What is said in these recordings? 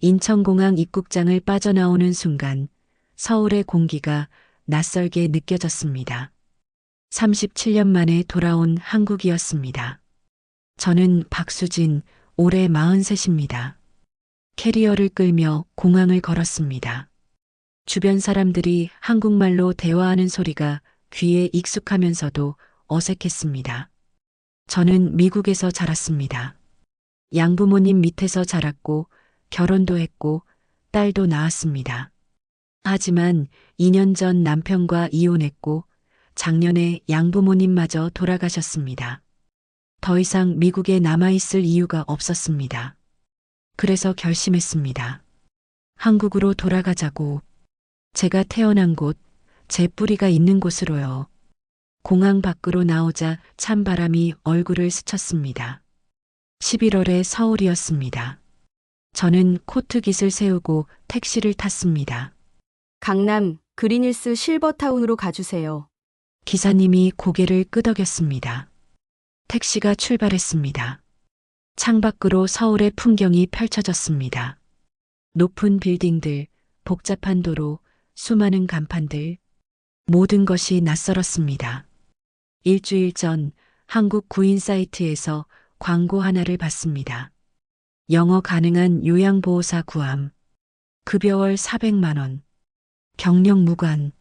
인천공항 입국장을 빠져나오는 순간 서울의 공기가 낯설게 느껴졌습니다. 37년 만에 돌아온 한국이었습니다. 저는 박수진, 올해 43입니다. 캐리어를 끌며 공항을 걸었습니다. 주변 사람들이 한국말로 대화하는 소리가 귀에 익숙하면서도 어색했습니다. 저는 미국에서 자랐습니다. 양부모님 밑에서 자랐고 결혼도 했고 딸도 낳았습니다. 하지만 2년 전 남편과 이혼했고 작년에 양부모님마저 돌아가셨습니다. 더 이상 미국에 남아있을 이유가 없었습니다. 그래서 결심했습니다. 한국으로 돌아가자고. 제가 태어난 곳, 제 뿌리가 있는 곳으로요. 공항 밖으로 나오자 찬바람이 얼굴을 스쳤습니다. 11월의 서울이었습니다. 저는 코트깃을 세우고 택시를 탔습니다. 강남 그린힐스 실버타운으로 가주세요. 기사님이 고개를 끄덕였습니다. 택시가 출발했습니다. 창밖으로 서울의 풍경이 펼쳐졌습니다. 높은 빌딩들, 복잡한 도로, 수많은 간판들, 모든 것이 낯설었습니다. 일주일 전 한국 구인 사이트에서 광고 하나를 봤습니다. 영어 가능한 요양보호사 구함, 급여월 400만 원, 경력 무관,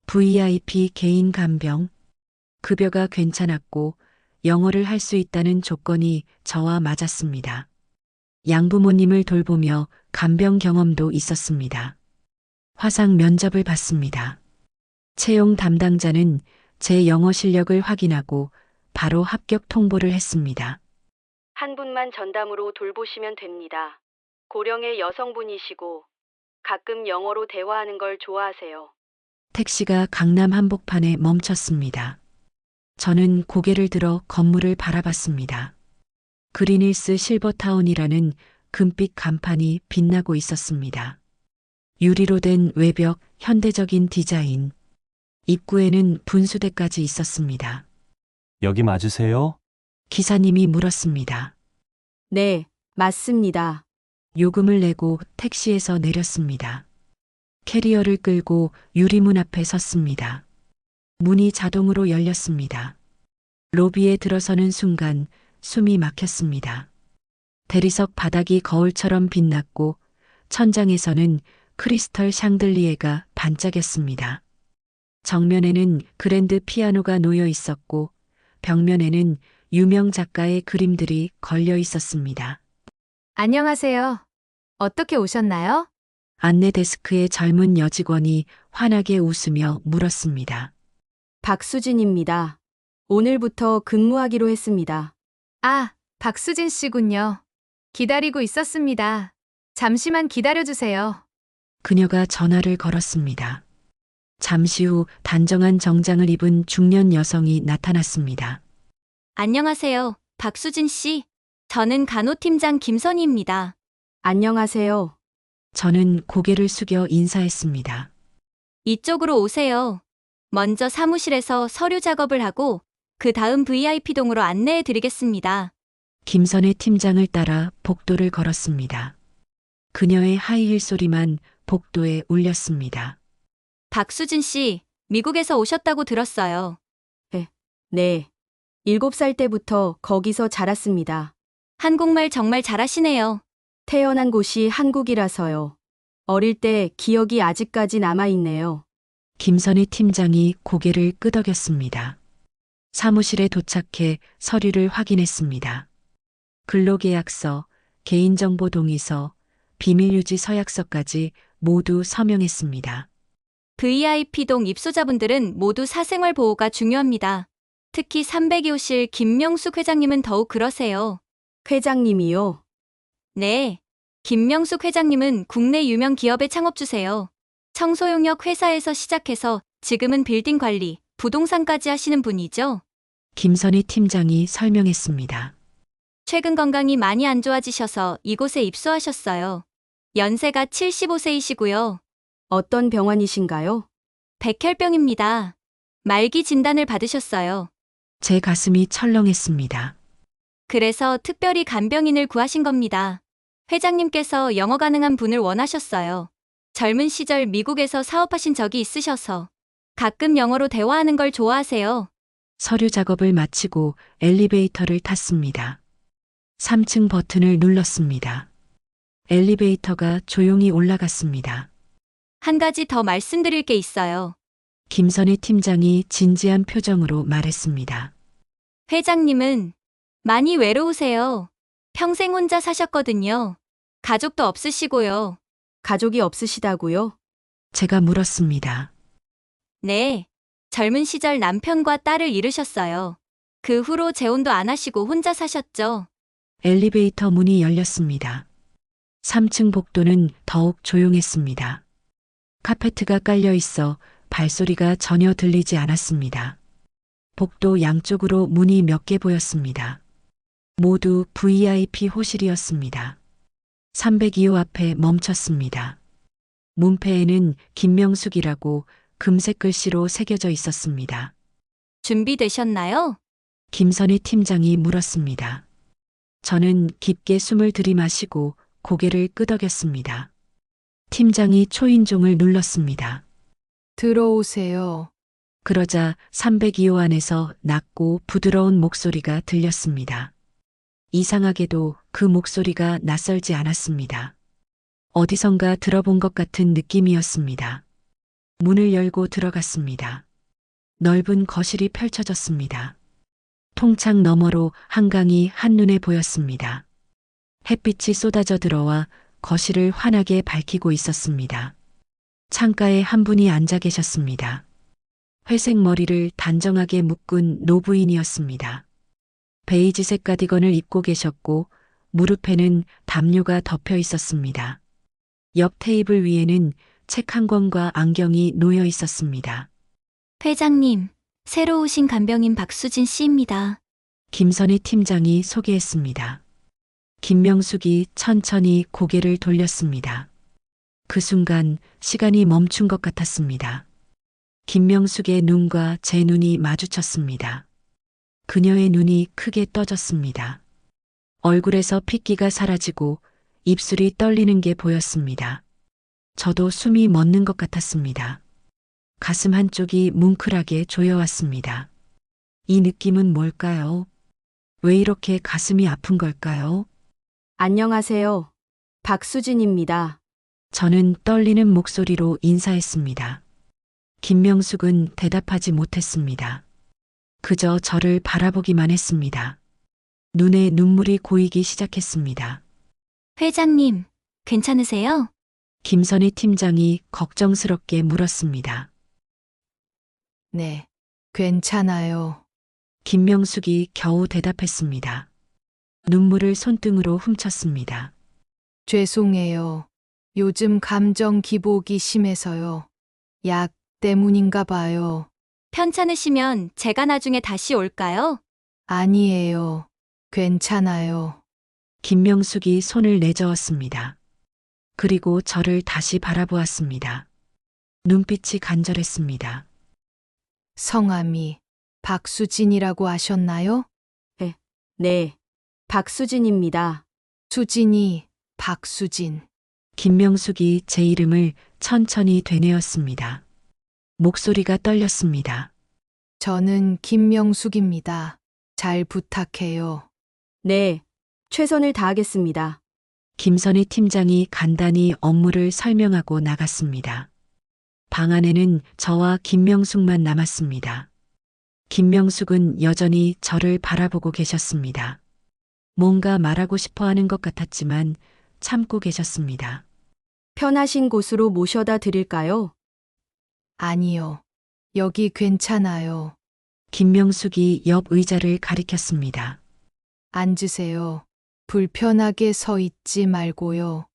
VIP 개인 간병, 급여가 괜찮았고 영어를 할 수 있다는 조건이 저와 맞았습니다. 양부모님을 돌보며 간병 경험도 있었습니다. 화상 면접을 봤습니다. 채용 담당자는 제 영어 실력을 확인하고 바로 합격 통보를 했습니다. 한 분만 전담으로 돌보시면 됩니다. 고령의 여성분이시고 가끔 영어로 대화하는 걸 좋아하세요. 택시가 강남 한복판에 멈췄습니다. 저는 고개를 들어 건물을 바라봤습니다. 그린힐스 실버타운이라는 금빛 간판이 빛나고 있었습니다. 유리로 된 외벽, 현대적인 디자인. 입구에는 분수대까지 있었습니다. 여기 맞으세요? 기사님이 물었습니다. 네, 맞습니다. 요금을 내고 택시에서 내렸습니다. 캐리어를 끌고 유리문 앞에 섰습니다. 문이 자동으로 열렸습니다. 로비에 들어서는 순간 숨이 막혔습니다. 대리석 바닥이 거울처럼 빛났고 천장에서는 크리스털 샹들리에가 반짝였습니다. 정면에는 그랜드 피아노가 놓여 있었고 벽면에는 유명 작가의 그림들이 걸려 있었습니다. 안녕하세요. 어떻게 오셨나요? 안내 데스크의 젊은 여직원이 환하게 웃으며 물었습니다. 박수진입니다. 오늘부터 근무하기로 했습니다. 아, 박수진 씨군요. 기다리고 있었습니다. 잠시만 기다려주세요. 그녀가 전화를 걸었습니다. 잠시 후 단정한 정장을 입은 중년 여성이 나타났습니다. 안녕하세요, 박수진 씨. 저는 간호팀장 김선희입니다. 안녕하세요. 저는 고개를 숙여 인사했습니다. 이쪽으로 오세요. 먼저 사무실에서 서류 작업을 하고 그 다음 VIP동으로 안내해 드리겠습니다. 김선의 팀장을 따라 복도를 걸었습니다. 그녀의 하이힐 소리만 복도에 울렸습니다. 박수진 씨, 미국에서 오셨다고 들었어요. 네. 7살 때부터 거기서 자랐습니다. 한국말 정말 잘하시네요. 태어난 곳이 한국이라서요. 어릴 때 기억이 아직까지 남아있네요. 김선희 팀장이 고개를 끄덕였습니다. 사무실에 도착해 서류를 확인했습니다. 근로계약서, 개인정보 동의서, 비밀유지 서약서까지 모두 서명했습니다. VIP동 입소자분들은 모두 사생활 보호가 중요합니다. 특히 302호실 김명숙 회장님은 더욱 그러세요. 회장님이요. 네. 김명숙 회장님은 국내 유명 기업의 창업주세요. 청소용역 회사에서 시작해서 지금은 빌딩 관리, 부동산까지 하시는 분이죠. 김선희 팀장이 설명했습니다. 최근 건강이 많이 안 좋아지셔서 이곳에 입소하셨어요. 연세가 75세이시고요. 어떤 병원이신가요? 백혈병입니다. 말기 진단을 받으셨어요. 제 가슴이 철렁했습니다. 그래서 특별히 간병인을 구하신 겁니다. 회장님께서 영어 가능한 분을 원하셨어요. 젊은 시절 미국에서 사업하신 적이 있으셔서 가끔 영어로 대화하는 걸 좋아하세요. 서류 작업을 마치고 엘리베이터를 탔습니다. 3층 버튼을 눌렀습니다. 엘리베이터가 조용히 올라갔습니다. 한 가지 더 말씀드릴 게 있어요. 김선희 팀장이 진지한 표정으로 말했습니다. 회장님은 많이 외로우세요. 평생 혼자 사셨거든요. 가족도 없으시고요. 가족이 없으시다고요? 제가 물었습니다. 네. 젊은 시절 남편과 딸을 잃으셨어요. 그 후로 재혼도 안 하시고 혼자 사셨죠. 엘리베이터 문이 열렸습니다. 3층 복도는 더욱 조용했습니다. 카페트가 깔려 있어 발소리가 전혀 들리지 않았습니다. 복도 양쪽으로 문이 몇 개 보였습니다. 모두 VIP 호실이었습니다. 302호 앞에 멈췄습니다. 문패에는 김명숙이라고 금색 글씨로 새겨져 있었습니다. 준비되셨나요? 김선희 팀장이 물었습니다. 저는 깊게 숨을 들이마시고 고개를 끄덕였습니다. 팀장이 초인종을 눌렀습니다. 들어오세요. 그러자 302호 안에서 낮고 부드러운 목소리가 들렸습니다. 이상하게도 그 목소리가 낯설지 않았습니다. 어디선가 들어본 것 같은 느낌이었습니다. 문을 열고 들어갔습니다. 넓은 거실이 펼쳐졌습니다. 통창 너머로 한강이 한눈에 보였습니다. 햇빛이 쏟아져 들어와 거실을 환하게 밝히고 있었습니다. 창가에 한 분이 앉아 계셨습니다. 회색 머리를 단정하게 묶은 노부인이었습니다. 베이지색 가디건을 입고 계셨고 무릎에는 담요가 덮여 있었습니다. 옆 테이블 위에는 책 한 권과 안경이 놓여 있었습니다. 회장님, 새로 오신 간병인 박수진 씨입니다. 김선희 팀장이 소개했습니다. 김명숙이 천천히 고개를 돌렸습니다. 그 순간 시간이 멈춘 것 같았습니다. 김명숙의 눈과 제 눈이 마주쳤습니다. 그녀의 눈이 크게 떠졌습니다. 얼굴에서 핏기가 사라지고 입술이 떨리는 게 보였습니다. 저도 숨이 멎는 것 같았습니다. 가슴 한쪽이 뭉클하게 조여왔습니다. 이 느낌은 뭘까요? 왜 이렇게 가슴이 아픈 걸까요? 안녕하세요. 박수진입니다. 저는 떨리는 목소리로 인사했습니다. 김명숙은 대답하지 못했습니다. 그저 저를 바라보기만 했습니다. 눈에 눈물이 고이기 시작했습니다. 회장님, 괜찮으세요? 김선희 팀장이 걱정스럽게 물었습니다. 네, 괜찮아요. 김명숙이 겨우 대답했습니다. 눈물을 손등으로 훔쳤습니다. 죄송해요. 요즘 감정 기복이 심해서요. 약 때문인가 봐요. 편찮으시면 제가 나중에 다시 올까요? 아니에요. 괜찮아요. 김명숙이 손을 내저었습니다. 그리고 저를 다시 바라보았습니다. 눈빛이 간절했습니다. 성함이 박수진이라고 하셨나요? 네. 박수진입니다. 수진이 박수진. 김명숙이 제 이름을 천천히 되뇌었습니다. 목소리가 떨렸습니다. 저는 김명숙입니다. 잘 부탁해요. 네. 최선을 다하겠습니다. 김선희 팀장이 간단히 업무를 설명하고 나갔습니다. 방 안에는 저와 김명숙만 남았습니다. 김명숙은 여전히 저를 바라보고 계셨습니다. 뭔가 말하고 싶어 하는 것 같았지만 참고 계셨습니다. 편하신 곳으로 모셔다 드릴까요? 아니요. 여기 괜찮아요. 김명숙이 옆 의자를 가리켰습니다. 앉으세요. 불편하게 서 있지 말고요.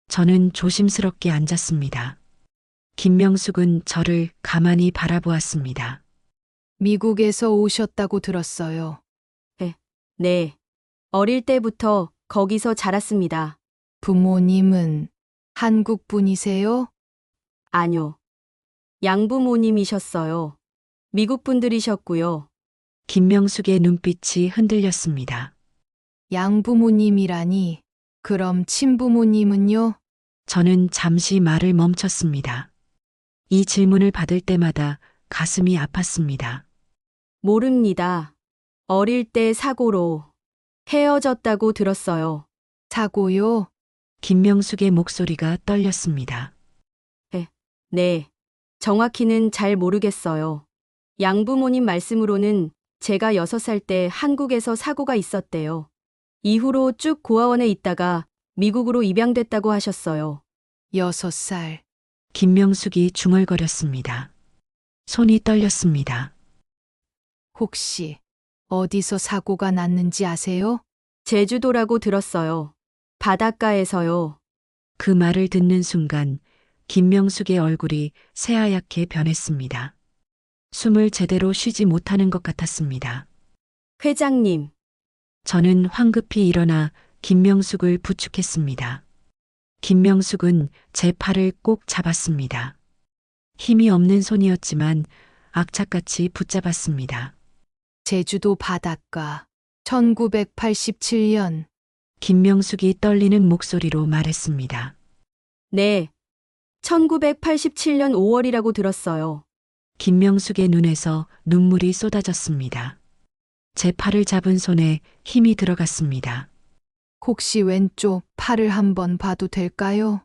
저는 조심스럽게 앉았습니다. 김명숙은 저를 가만히 바라보았습니다. 미국에서 오셨다고 들었어요. 네. 어릴 때부터 거기서 자랐습니다. 부모님은 한국 분이세요? 아니요. 양부모님이셨어요. 미국 분들이셨고요. 김명숙의 눈빛이 흔들렸습니다. 양부모님이라니 그럼 친부모님은요? 저는 잠시 말을 멈췄습니다. 이 질문을 받을 때마다 가슴이 아팠습니다. 모릅니다. 어릴 때 사고로 헤어졌다고 들었어요. 사고요? 김명숙의 목소리가 떨렸습니다. 네. 정확히는 잘 모르겠어요. 양부모님 말씀으로는 제가 6살 때 한국에서 사고가 있었대요. 이후로 쭉 고아원에 있다가 미국으로 입양됐다고 하셨어요. 6살. 김명숙이 중얼거렸습니다. 손이 떨렸습니다. 혹시 어디서 사고가 났는지 아세요? 제주도라고 들었어요. 바닷가에서요. 그 말을 듣는 순간 김명숙의 얼굴이 새하얗게 변했습니다. 숨을 제대로 쉬지 못하는 것 같았습니다. 회장님, 저는 황급히 일어나 김명숙을 부축했습니다. 김명숙은 제 팔을 꼭 잡았습니다. 힘이 없는 손이었지만 악착같이 붙잡았습니다. 제주도 바닷가. 1987년. 김명숙이 떨리는 목소리로 말했습니다. 네. 1987년 5월이라고 들었어요. 김명숙의 눈에서 눈물이 쏟아졌습니다. 제 팔을 잡은 손에 힘이 들어갔습니다. 혹시 왼쪽 팔을 한번 봐도 될까요?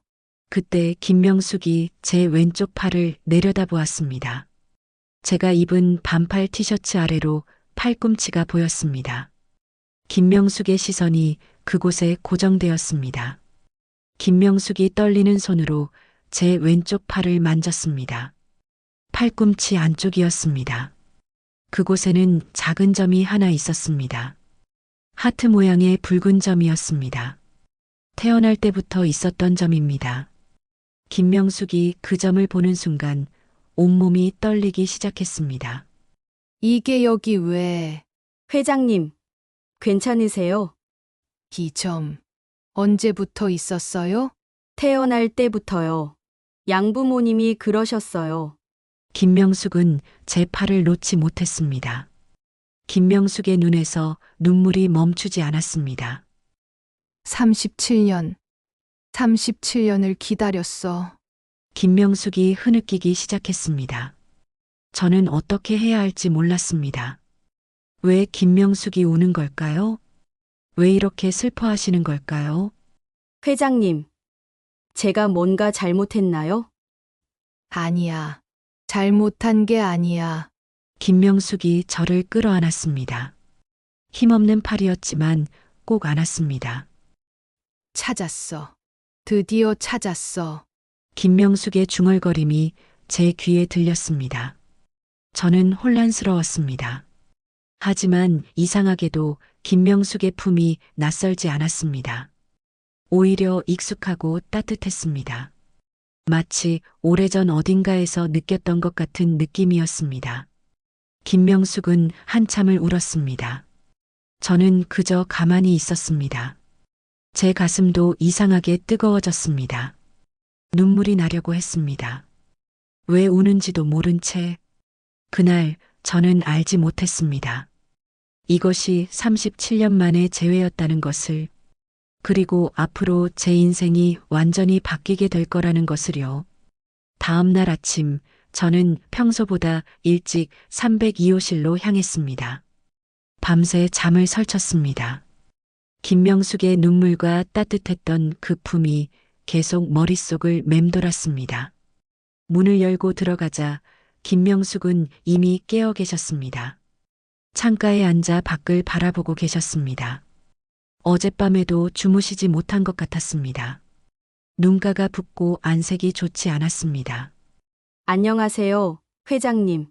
그때 김명숙이 제 왼쪽 팔을 내려다보았습니다. 제가 입은 반팔 티셔츠 아래로 팔꿈치가 보였습니다. 김명숙의 시선이 그곳에 고정되었습니다. 김명숙이 떨리는 손으로 제 왼쪽 팔을 만졌습니다. 팔꿈치 안쪽이었습니다. 그곳에는 작은 점이 하나 있었습니다. 하트 모양의 붉은 점이었습니다. 태어날 때부터 있었던 점입니다. 김명숙이 그 점을 보는 순간 온몸이 떨리기 시작했습니다. 이게 여기 왜? 회장님, 괜찮으세요? 이 점. 언제부터 있었어요? 태어날 때부터요. 양부모님이 그러셨어요. 김명숙은 제 팔을 놓지 못했습니다. 김명숙의 눈에서 눈물이 멈추지 않았습니다. 37년. 37년을 기다렸어. 김명숙이 흐느끼기 시작했습니다. 저는 어떻게 해야 할지 몰랐습니다. 왜 김명숙이 우는 걸까요? 왜 이렇게 슬퍼하시는 걸까요? 회장님, 제가 뭔가 잘못했나요? 아니야. 잘못한 게 아니야. 김명숙이 저를 끌어안았습니다. 힘없는 팔이었지만 꼭 안았습니다. 찾았어. 드디어 찾았어. 김명숙의 중얼거림이 제 귀에 들렸습니다. 저는 혼란스러웠습니다. 하지만 이상하게도 김명숙의 품이 낯설지 않았습니다. 오히려 익숙하고 따뜻했습니다. 마치 오래전 어딘가에서 느꼈던 것 같은 느낌이었습니다. 김명숙은 한참을 울었습니다. 저는 그저 가만히 있었습니다. 제 가슴도 이상하게 뜨거워졌습니다. 눈물이 나려고 했습니다. 왜 우는지도 모른 채 그날 저는 알지 못했습니다. 이것이 37년 만의 재회였다는 것을, 그리고 앞으로 제 인생이 완전히 바뀌게 될 거라는 것을요. 다음 날 아침 저는 평소보다 일찍 302호실로 향했습니다. 밤새 잠을 설쳤습니다. 김명숙의 눈물과 따뜻했던 그 품이 계속 머릿속을 맴돌았습니다. 문을 열고 들어가자 김명숙은 이미 깨어 계셨습니다. 창가에 앉아 밖을 바라보고 계셨습니다. 어젯밤에도 주무시지 못한 것 같았습니다. 눈가가 붓고 안색이 좋지 않았습니다. 안녕하세요, 회장님.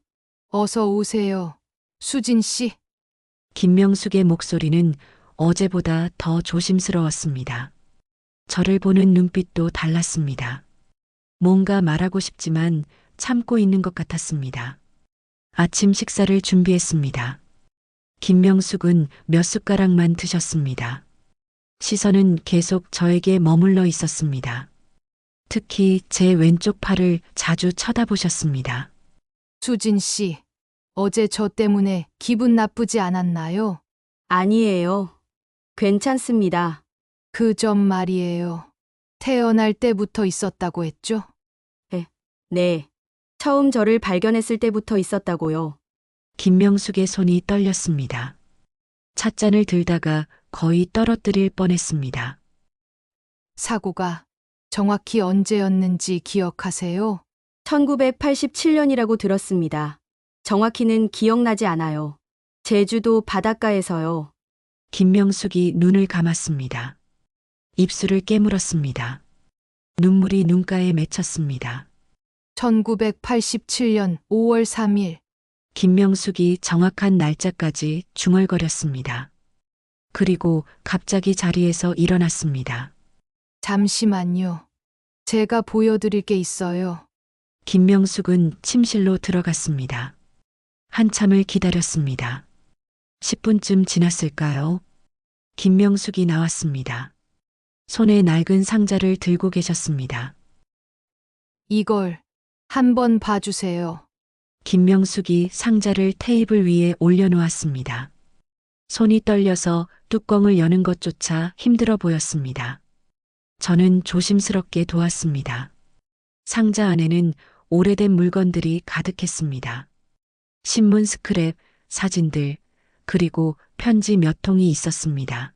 어서 오세요. 수진 씨. 김명숙의 목소리는 어제보다 더 조심스러웠습니다. 저를 보는 눈빛도 달랐습니다. 뭔가 말하고 싶지만 참고 있는 것 같았습니다. 아침 식사를 준비했습니다. 김명숙은 몇 숟가락만 드셨습니다. 시선은 계속 저에게 머물러 있었습니다. 특히 제 왼쪽 팔을 자주 쳐다보셨습니다. 수진 씨. 어제 저 때문에 기분 나쁘지 않았나요? 아니에요. 괜찮습니다. 그 점 말이에요. 태어날 때부터 있었다고 했죠? 네. 처음 저를 발견했을 때부터 있었다고요. 김명숙의 손이 떨렸습니다. 찻잔을 들다가 거의 떨어뜨릴 뻔했습니다. 사고가 정확히 언제였는지 기억하세요? 1987년이라고 들었습니다. 정확히는 기억나지 않아요. 제주도 바닷가에서요. 김명숙이 눈을 감았습니다. 입술을 깨물었습니다. 눈물이 눈가에 맺혔습니다. 1987년 5월 3일. 김명숙이 정확한 날짜까지 중얼거렸습니다. 그리고 갑자기 자리에서 일어났습니다. 잠시만요. 제가 보여드릴 게 있어요. 김명숙은 침실로 들어갔습니다. 한참을 기다렸습니다. 10분쯤 지났을까요? 김명숙이 나왔습니다. 손에 낡은 상자를 들고 계셨습니다. 이걸 한번 봐주세요. 김명숙이 상자를 테이블 위에 올려놓았습니다. 손이 떨려서 뚜껑을 여는 것조차 힘들어 보였습니다. 저는 조심스럽게 도왔습니다. 상자 안에는 오래된 물건들이 가득했습니다. 신문 스크랩, 사진들, 그리고 편지 몇 통이 있었습니다.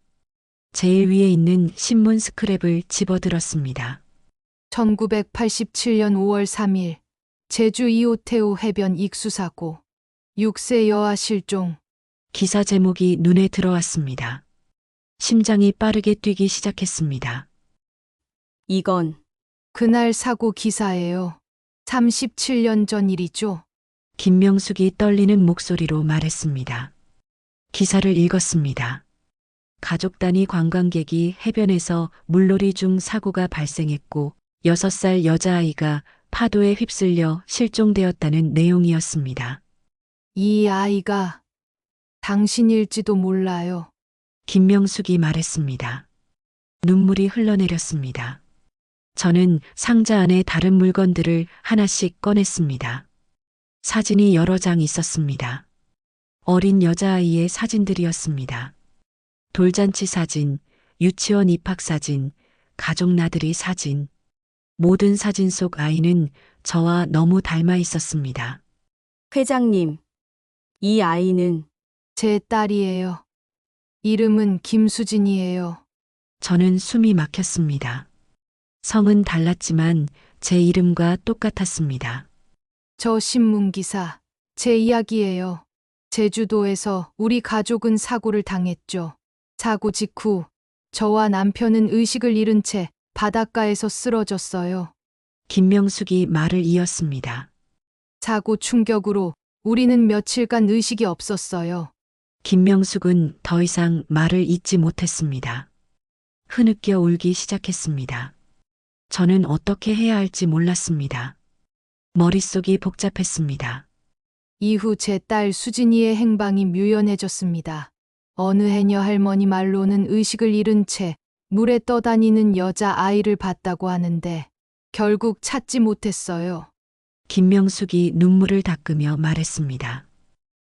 제일 위에 있는 신문 스크랩을 집어들었습니다. 1987년 5월 3일. 제주 이오테오 해변 익수사고. 6세 여아 실종. 기사 제목이 눈에 들어왔습니다. 심장이 빠르게 뛰기 시작했습니다. 이건 그날 사고 기사예요. 37년 전 일이죠. 김명숙이 떨리는 목소리로 말했습니다. 기사를 읽었습니다. 가족 단위 관광객이 해변에서 물놀이 중 사고가 발생했고 6살 여자아이가 파도에 휩쓸려 실종되었다는 내용이었습니다. 이 아이가 당신일지도 몰라요. 김명숙이 말했습니다. 눈물이 흘러내렸습니다. 저는 상자 안에 다른 물건들을 하나씩 꺼냈습니다. 사진이 여러 장 있었습니다. 어린 여자아이의 사진들이었습니다. 돌잔치 사진, 유치원 입학 사진, 가족 나들이 사진. 모든 사진 속 아이는 저와 너무 닮아 있었습니다. 회장님. 이 아이는 제 딸이에요. 이름은 김수진이에요. 저는 숨이 막혔습니다. 성은 달랐지만 제 이름과 똑같았습니다. 저 신문기사. 제 이야기예요. 제주도에서 우리 가족은 사고를 당했죠. 사고 직후 저와 남편은 의식을 잃은 채 바닷가에서 쓰러졌어요. 김명숙이 말을 이었습니다. 사고 충격으로 우리는 며칠간 의식이 없었어요. 김명숙은 더 이상 말을 잇지 못했습니다. 흐느껴 울기 시작했습니다. 저는 어떻게 해야 할지 몰랐습니다. 머릿속이 복잡했습니다. 이후 제 딸 수진이의 행방이 묘연해졌습니다. 어느 해녀 할머니 말로는 의식을 잃은 채 물에 떠다니는 여자 아이를 봤다고 하는데 결국 찾지 못했어요. 김명숙이 눈물을 닦으며 말했습니다.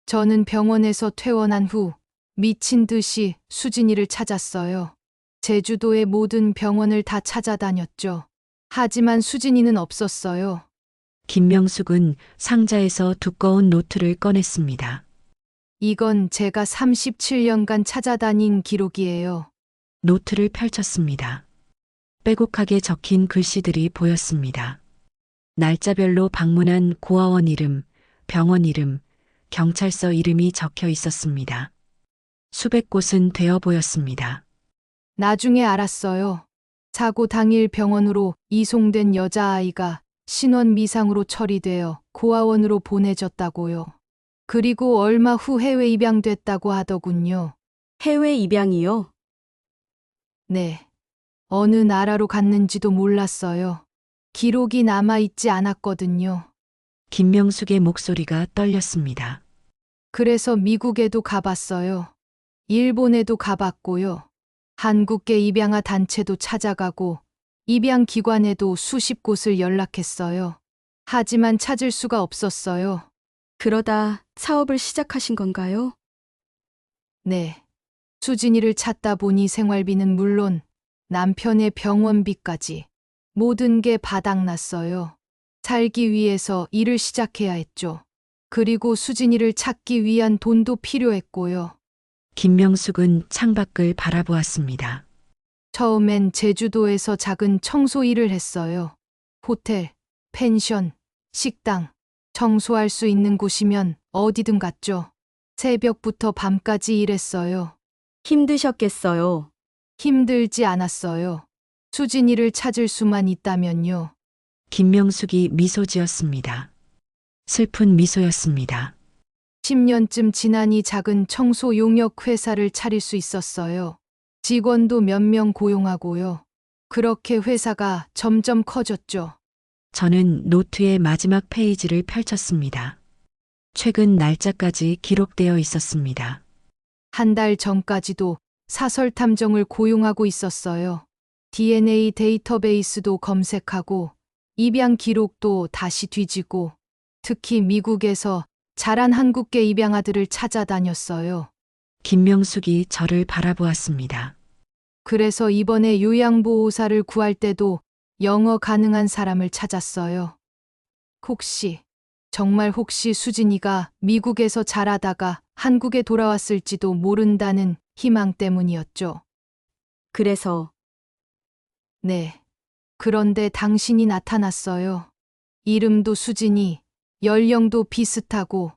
저는 병원에서 퇴원한 후 미친 듯이 수진이를 찾았어요. 제주도의 모든 병원을 다 찾아다녔죠. 하지만 수진이는 없었어요. 김명숙은 상자에서 두꺼운 노트를 꺼냈습니다. 이건 제가 37년간 찾아다닌 기록이에요. 노트를 펼쳤습니다. 빼곡하게 적힌 글씨들이 보였습니다. 날짜별로 방문한 고아원 이름, 병원 이름, 경찰서 이름이 적혀 있었습니다. 수백 곳은 되어 보였습니다. 나중에 알았어요. 사고 당일 병원으로 이송된 여자아이가 신원 미상으로 처리되어 고아원으로 보내졌다고요. 그리고 얼마 후 해외 입양됐다고 하더군요. 해외 입양이요? 네. 어느 나라로 갔는지도 몰랐어요. 기록이 남아있지 않았거든요. 김명숙의 목소리가 떨렸습니다. 그래서 미국에도 가봤어요. 일본에도 가봤고요. 한국계 입양아 단체도 찾아가고 입양기관에도 수십 곳을 연락했어요. 하지만 찾을 수가 없었어요. 그러다 사업을 시작하신 건가요? 네. 수진이를 찾다 보니 생활비는 물론 남편의 병원비까지 모든 게 바닥났어요. 살기 위해서 일을 시작해야 했죠. 그리고 수진이를 찾기 위한 돈도 필요했고요. 김명숙은 창밖을 바라보았습니다. 처음엔 제주도에서 작은 청소 일을 했어요. 호텔, 펜션, 식당, 청소할 수 있는 곳이면 어디든 갔죠. 새벽부터 밤까지 일했어요. 힘드셨겠어요. 힘들지 않았어요. 수진이를 찾을 수만 있다면요. 김명숙이 미소 지었습니다. 슬픈 미소였습니다. 10년쯤 지나니 작은 청소 용역 회사를 차릴 수 있었어요. 직원도 몇 명 고용하고요. 그렇게 회사가 점점 커졌죠. 저는 노트의 마지막 페이지를 펼쳤습니다. 최근 날짜까지 기록되어 있었습니다. 한 달 전까지도 사설 탐정을 고용하고 있었어요. DNA 데이터베이스도 검색하고 입양 기록도 다시 뒤지고 특히 미국에서 자란 한국계 입양아들을 찾아다녔어요. 김명숙이 저를 바라보았습니다. 그래서 이번에 요양보호사를 구할 때도 영어 가능한 사람을 찾았어요. 혹시, 정말 혹시 수진이가 미국에서 자라다가 한국에 돌아왔을지도 모른다는 희망 때문이었죠. 그래서 네. 그런데 당신이 나타났어요. 이름도 수진이, 연령도 비슷하고,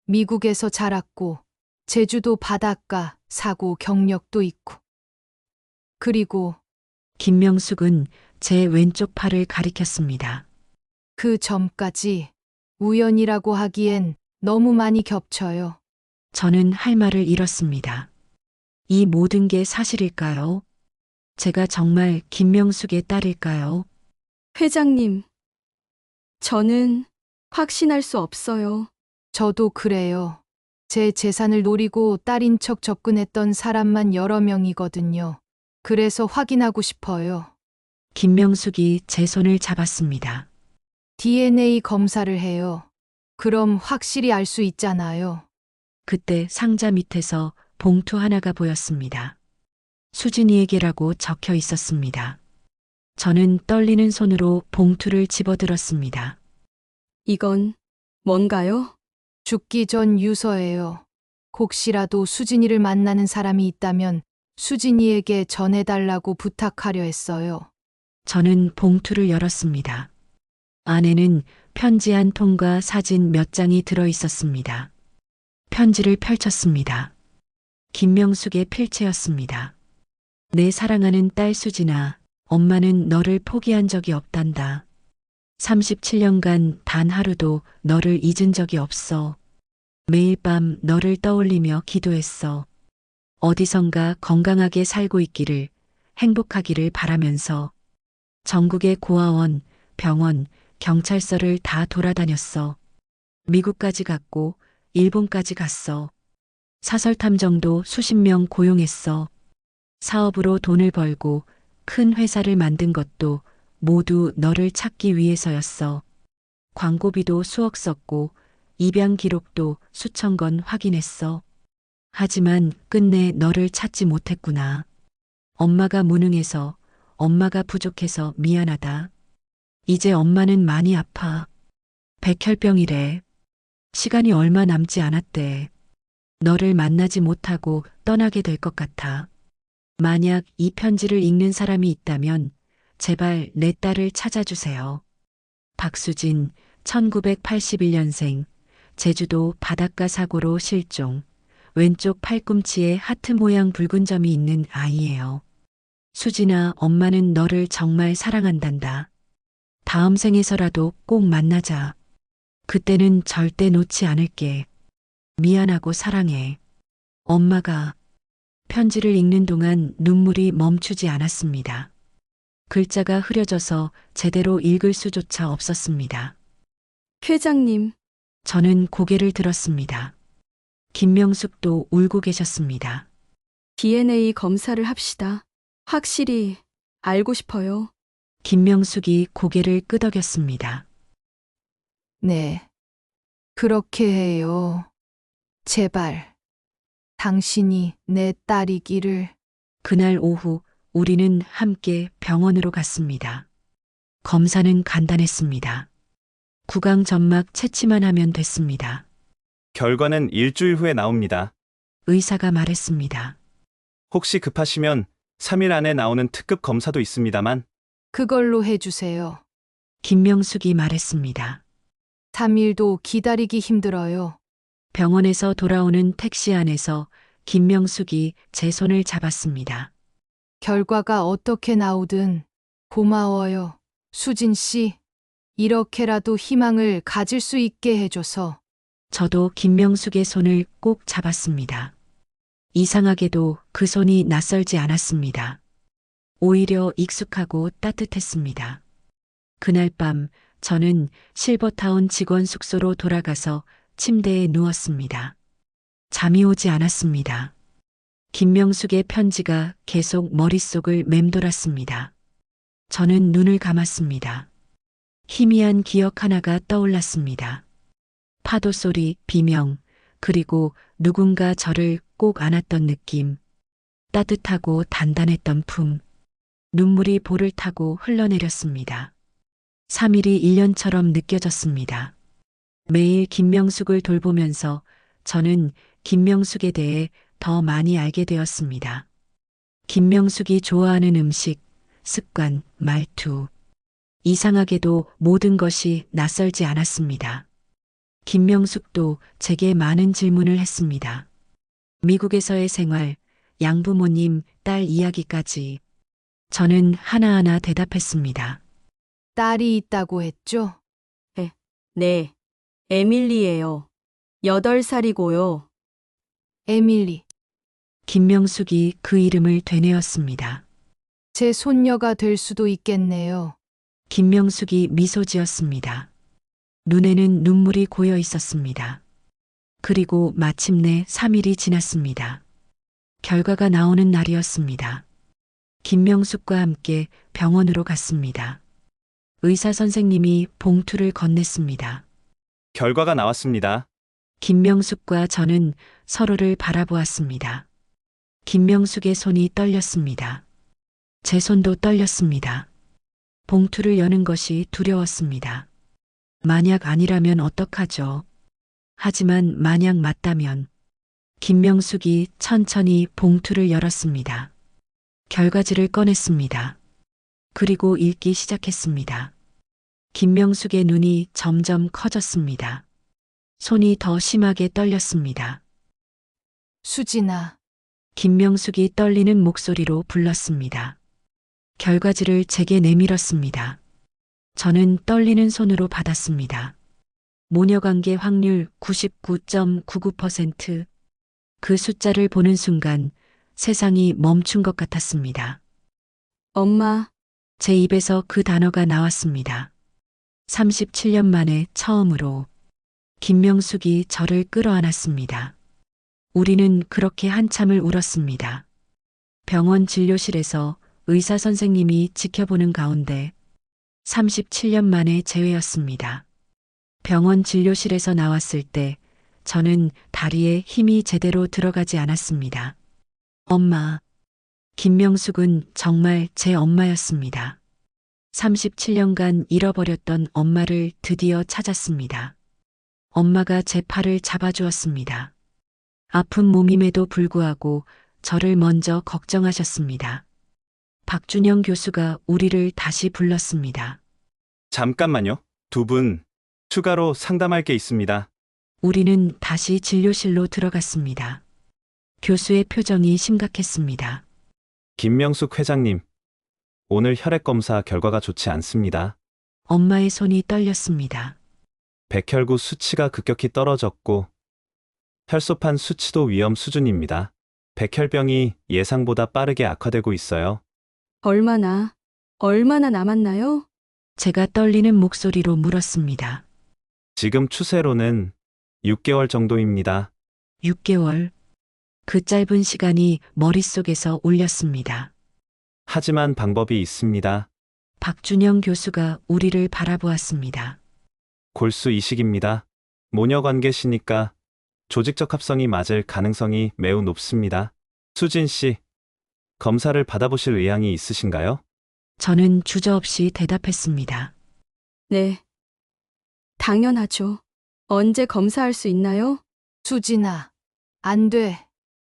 미국에서 자랐고, 제주도 바닷가 사고 경력도 있고. 그리고 김명숙은 제 왼쪽 팔을 가리켰습니다. 그 점까지 우연이라고 하기엔 너무 많이 겹쳐요. 저는 할 말을 잃었습니다. 이 모든 게 사실일까요? 제가 정말 김명숙의 딸일까요? 회장님, 저는 확신할 수 없어요. 저도 그래요. 제 재산을 노리고 딸인 척 접근했던 사람만 여러 명이거든요. 그래서 확인하고 싶어요. 김명숙이 제 손을 잡았습니다. DNA 검사를 해요. 그럼 확실히 알 수 있잖아요. 그때 상자 밑에서 봉투 하나가 보였습니다. 수진이에게라고 적혀 있었습니다. 저는 떨리는 손으로 봉투를 집어들었습니다. 이건 뭔가요? 죽기 전 유서예요. 혹시라도 수진이를 만나는 사람이 있다면 수진이에게 전해달라고 부탁하려 했어요. 저는 봉투를 열었습니다. 안에는 편지 한 통과 사진 몇 장이 들어 있었습니다. 편지를 펼쳤습니다. 김명숙의 필체였습니다. 내 사랑하는 딸 수진아, 엄마는 너를 포기한 적이 없단다. 37년간 단 하루도 너를 잊은 적이 없어. 매일 밤 너를 떠올리며 기도했어. 어디선가 건강하게 살고 있기를, 행복하기를 바라면서 전국의 고아원, 병원, 경찰서를 다 돌아다녔어. 미국까지 갔고 일본까지 갔어. 사설탐정도 수십 명 고용했어. 사업으로 돈을 벌고 큰 회사를 만든 것도 모두 너를 찾기 위해서였어. 광고비도 수억 썼고 입양 기록도 수천 건 확인했어. 하지만 끝내 너를 찾지 못했구나. 엄마가 무능해서, 엄마가 부족해서 미안하다. 이제 엄마는 많이 아파. 백혈병이래. 시간이 얼마 남지 않았대. 너를 만나지 못하고 떠나게 될 것 같아. 만약 이 편지를 읽는 사람이 있다면 제발 내 딸을 찾아주세요. 박수진, 1981년생, 제주도 바닷가 사고로 실종. 왼쪽 팔꿈치에 하트 모양 붉은 점이 있는 아이예요. 수진아, 엄마는 너를 정말 사랑한단다. 다음 생에서라도 꼭 만나자. 그때는 절대 놓지 않을게. 미안하고 사랑해. 엄마가 편지를 읽는 동안 눈물이 멈추지 않았습니다. 글자가 흐려져서 제대로 읽을 수조차 없었습니다. 회장님, 저는 고개를 들었습니다. 김명숙도 울고 계셨습니다. DNA 검사를 합시다. 확실히 알고 싶어요. 김명숙이 고개를 끄덕였습니다. 네. 그렇게 해요. 제발. 당신이 내 딸이기를. 그날 오후 우리는 함께 병원으로 갔습니다. 검사는 간단했습니다. 구강 점막 채취만 하면 됐습니다. 결과는 일주일 후에 나옵니다. 의사가 말했습니다. 혹시 급하시면 3일 안에 나오는 특급 검사도 있습니다만 그걸로 해주세요. 김명숙이 말했습니다. 3일도 기다리기 힘들어요. 병원에서 돌아오는 택시 안에서 김명숙이 제 손을 잡았습니다. 결과가 어떻게 나오든 고마워요. 수진 씨, 이렇게라도 희망을 가질 수 있게 해줘서. 저도 김명숙의 손을 꼭 잡았습니다. 이상하게도 그 손이 낯설지 않았습니다. 오히려 익숙하고 따뜻했습니다. 그날 밤 저는 실버타운 직원 숙소로 돌아가서 침대에 누웠습니다. 잠이 오지 않았습니다. 김명숙의 편지가 계속 머릿속을 맴돌았습니다. 저는 눈을 감았습니다. 희미한 기억 하나가 떠올랐습니다. 파도 소리, 비명, 그리고 누군가 저를 꼭 안았던 느낌. 따뜻하고 단단했던 품. 눈물이 볼을 타고 흘러내렸습니다. 3일이 1년처럼 느껴졌습니다. 매일 김명숙을 돌보면서 저는 김명숙에 대해 더 많이 알게 되었습니다. 김명숙이 좋아하는 음식, 습관, 말투. 이상하게도 모든 것이 낯설지 않았습니다. 김명숙도 제게 많은 질문을 했습니다. 미국에서의 생활, 양부모님, 딸 이야기까지. 저는 하나하나 대답했습니다. 딸이 있다고 했죠? 네. 에밀리예요. 8살이고요. 에밀리, 김명숙이 그 이름을 되뇌었습니다. 제 손녀가 될 수도 있겠네요. 김명숙이 미소 지었습니다. 눈에는 눈물이 고여 있었습니다. 그리고 마침내 3일이 지났습니다. 결과가 나오는 날이었습니다. 김명숙과 함께 병원으로 갔습니다. 의사 선생님이 봉투를 건넸습니다. 결과가 나왔습니다. 김명숙과 저는 서로를 바라보았습니다. 김명숙의 손이 떨렸습니다. 제 손도 떨렸습니다. 봉투를 여는 것이 두려웠습니다. 만약 아니라면 어떡하죠? 하지만 만약 맞다면 김명숙이 천천히 봉투를 열었습니다. 결과지를 꺼냈습니다. 그리고 읽기 시작했습니다. 김명숙의 눈이 점점 커졌습니다. 손이 더 심하게 떨렸습니다. 수진아, 김명숙이 떨리는 목소리로 불렀습니다. 결과지를 제게 내밀었습니다. 저는 떨리는 손으로 받았습니다. 모녀관계 확률 99.99%. 그 숫자를 보는 순간 세상이 멈춘 것 같았습니다. 엄마, 제 입에서 그 단어가 나왔습니다. 37년 만에 처음으로 김명숙이 저를 끌어안았습니다. 우리는 그렇게 한참을 울었습니다. 병원 진료실에서 의사 선생님이 지켜보는 가운데 37년 만에 재회였습니다. 병원 진료실에서 나왔을 때 저는 다리에 힘이 제대로 들어가지 않았습니다. 엄마. 김명숙은 정말 제 엄마였습니다. 37년간 잃어버렸던 엄마를 드디어 찾았습니다. 엄마가 제 팔을 잡아주었습니다. 아픈 몸임에도 불구하고 저를 먼저 걱정하셨습니다. 박준영 교수가 우리를 다시 불렀습니다. 잠깐만요. 두 분 추가로 상담할 게 있습니다. 우리는 다시 진료실로 들어갔습니다. 교수의 표정이 심각했습니다. 김명숙 회장님, 오늘 혈액 검사 결과가 좋지 않습니다. 엄마의 손이 떨렸습니다. 백혈구 수치가 급격히 떨어졌고 혈소판 수치도 위험 수준입니다. 백혈병이 예상보다 빠르게 악화되고 있어요. 얼마나 남았나요? 제가 떨리는 목소리로 물었습니다. 지금 추세로는 6개월 정도입니다. 6개월. 그 짧은 시간이 머릿속에서 울렸습니다. 하지만 방법이 있습니다. 박준영 교수가 우리를 바라보았습니다. 골수 이식입니다. 모녀관계시니까 조직적 합성이 맞을 가능성이 매우 높습니다. 수진 씨, 검사를 받아보실 의향이 있으신가요? 저는 주저없이 대답했습니다. 네. 당연하죠. 언제 검사할 수 있나요? 수진아, 안 돼.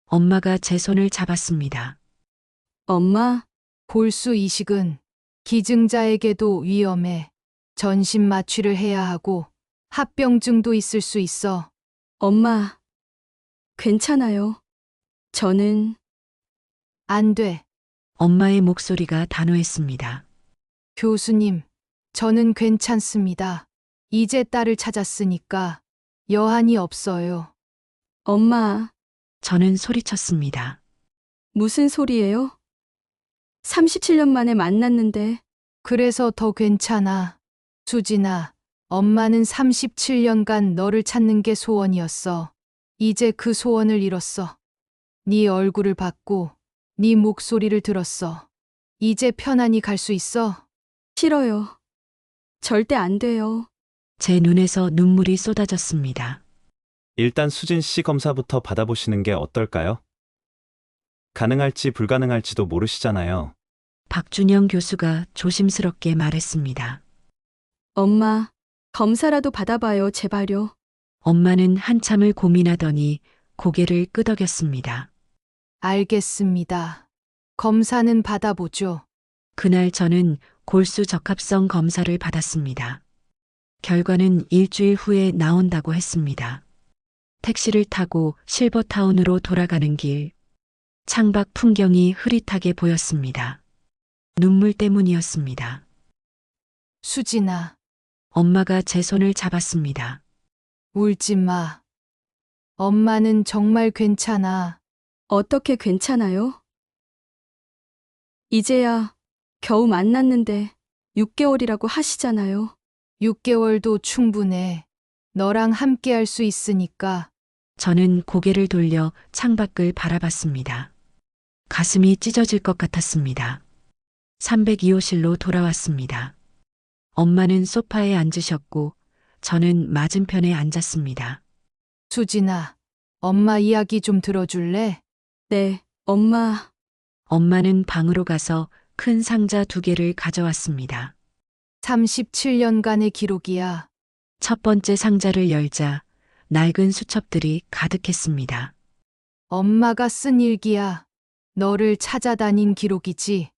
엄마가 제 손을 잡았습니다. 엄마, 골수 이식은 기증자에게도 위험해. 전신 마취를 해야 하고 합병증도 있을 수 있어. 엄마. 괜찮아요. 저는 안 돼. 엄마의 목소리가 단호했습니다. 교수님, 저는 괜찮습니다. 이제 딸을 찾았으니까 여한이 없어요. 엄마, 저는 소리쳤습니다. 무슨 소리예요? 37년 만에 만났는데 그래서 더 괜찮아. 수진아, 엄마는 37년간 너를 찾는 게 소원이었어. 이제 그 소원을 이뤘어. 네 얼굴을 봤고 네 목소리를 들었어. 이제 편안히 갈 수 있어. 싫어요. 절대 안 돼요. 제 눈에서 눈물이 쏟아졌습니다. 일단 수진 씨 검사부터 받아보시는 게 어떨까요? 가능할지 불가능할지도 모르시잖아요. 박준영 교수가 조심스럽게 말했습니다. 엄마, 검사라도 받아봐요, 제발요. 엄마는 한참을 고민하더니 고개를 끄덕였습니다. 알겠습니다. 검사는 받아보죠. 그날 저는 골수 적합성 검사를 받았습니다. 결과는 일주일 후에 나온다고 했습니다. 택시를 타고 실버타운으로 돌아가는 길. 창밖 풍경이 흐릿하게 보였습니다. 눈물 때문이었습니다. 수진아, 엄마가 제 손을 잡았습니다. 울지 마. 엄마는 정말 괜찮아. 어떻게 괜찮아요? 이제야 겨우 만났는데 6개월이라고 하시잖아요. 6개월도 충분해. 너랑 함께 할 수 있으니까. 저는 고개를 돌려 창밖을 바라봤습니다. 가슴이 찢어질 것 같았습니다. 302호실로 돌아왔습니다. 엄마는 소파에 앉으셨고 저는 맞은편에 앉았습니다. 수진아, 엄마 이야기 좀 들어줄래? 네, 엄마. 엄마는 방으로 가서 큰 상자 2개를 가져왔습니다. 37년간의 기록이야. 첫 번째 상자를 열자 낡은 수첩들이 가득했습니다. 엄마가 쓴 일기야. 너를 찾아다닌 기록이지.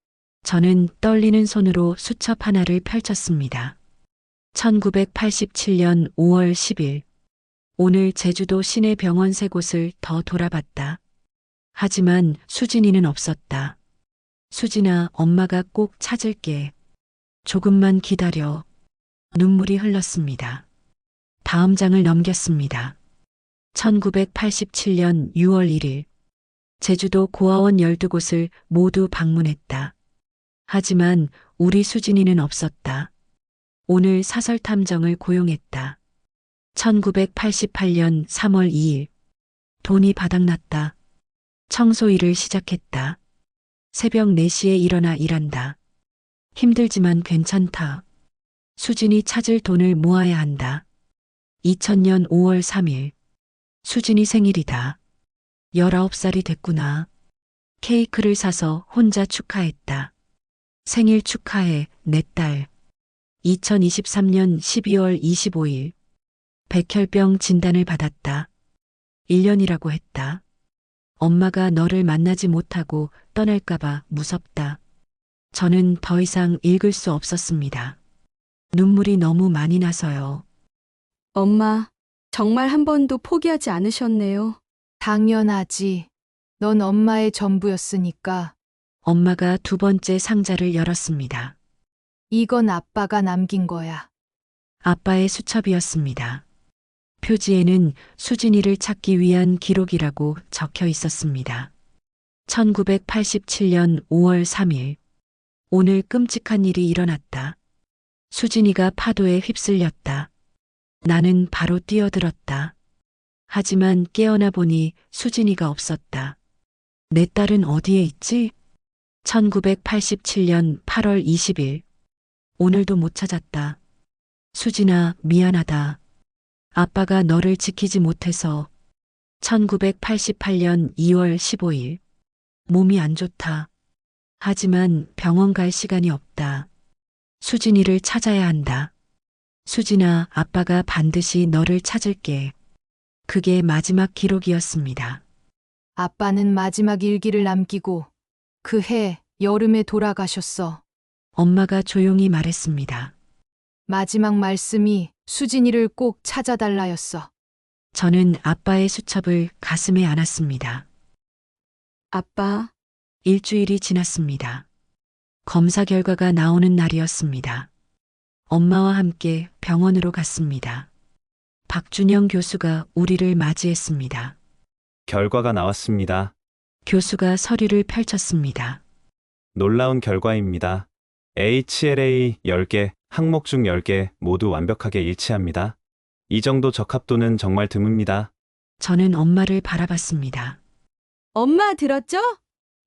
저는 떨리는 손으로 수첩 하나를 펼쳤습니다. 1987년 5월 10일. 오늘 제주도 시내 병원 3곳을 더 돌아봤다. 하지만 수진이는 없었다. 수진아, 엄마가 꼭 찾을게. 조금만 기다려. 눈물이 흘렀습니다. 다음 장을 넘겼습니다. 1987년 6월 1일. 제주도 고아원 12곳을 모두 방문했다. 하지만 우리 수진이는 없었다. 오늘 사설 탐정을 고용했다. 1988년 3월 2일. 돈이 바닥났다. 청소 일을 시작했다. 새벽 4시에 일어나 일한다. 힘들지만 괜찮다. 수진이 찾을 돈을 모아야 한다. 2000년 5월 3일. 수진이 생일이다. 19살이 됐구나. 케이크를 사서 혼자 축하했다. 생일 축하해, 내 딸. 2023년 12월 25일. 백혈병 진단을 받았다. 1년이라고 했다. 엄마가 너를 만나지 못하고 떠날까봐 무섭다. 저는 더 이상 읽을 수 없었습니다. 눈물이 너무 많이 나서요. 엄마, 정말 한 번도 포기하지 않으셨네요. 당연하지. 넌 엄마의 전부였으니까. 엄마가 2번째 상자를 열었습니다. 이건 아빠가 남긴 거야. 아빠의 수첩이었습니다. 표지에는 수진이를 찾기 위한 기록이라고 적혀 있었습니다. 1987년 5월 3일. 오늘 끔찍한 일이 일어났다. 수진이가 파도에 휩쓸렸다. 나는 바로 뛰어들었다. 하지만 깨어나 보니 수진이가 없었다. 내 딸은 어디에 있지? 1987년 8월 20일. 오늘도 못 찾았다. 수진아, 미안하다. 아빠가 너를 지키지 못해서. 1988년 2월 15일. 몸이 안 좋다. 하지만 병원 갈 시간이 없다. 수진이를 찾아야 한다. 수진아, 아빠가 반드시 너를 찾을게. 그게 마지막 기록이었습니다. 아빠는 마지막 일기를 남기고 그 해 여름에 돌아가셨어. 엄마가 조용히 말했습니다. 마지막 말씀이 수진이를 꼭 찾아달라였어. 저는 아빠의 수첩을 가슴에 안았습니다. 아빠, 일주일이 지났습니다. 검사 결과가 나오는 날이었습니다. 엄마와 함께 병원으로 갔습니다. 박준영 교수가 우리를 맞이했습니다. 결과가 나왔습니다. 교수가 서류를 펼쳤습니다. 놀라운 결과입니다. HLA 10개, 항목 중 10개 모두 완벽하게 일치합니다. 이 정도 적합도는 정말 드뭅니다. 저는 엄마를 바라봤습니다. 엄마 들었죠?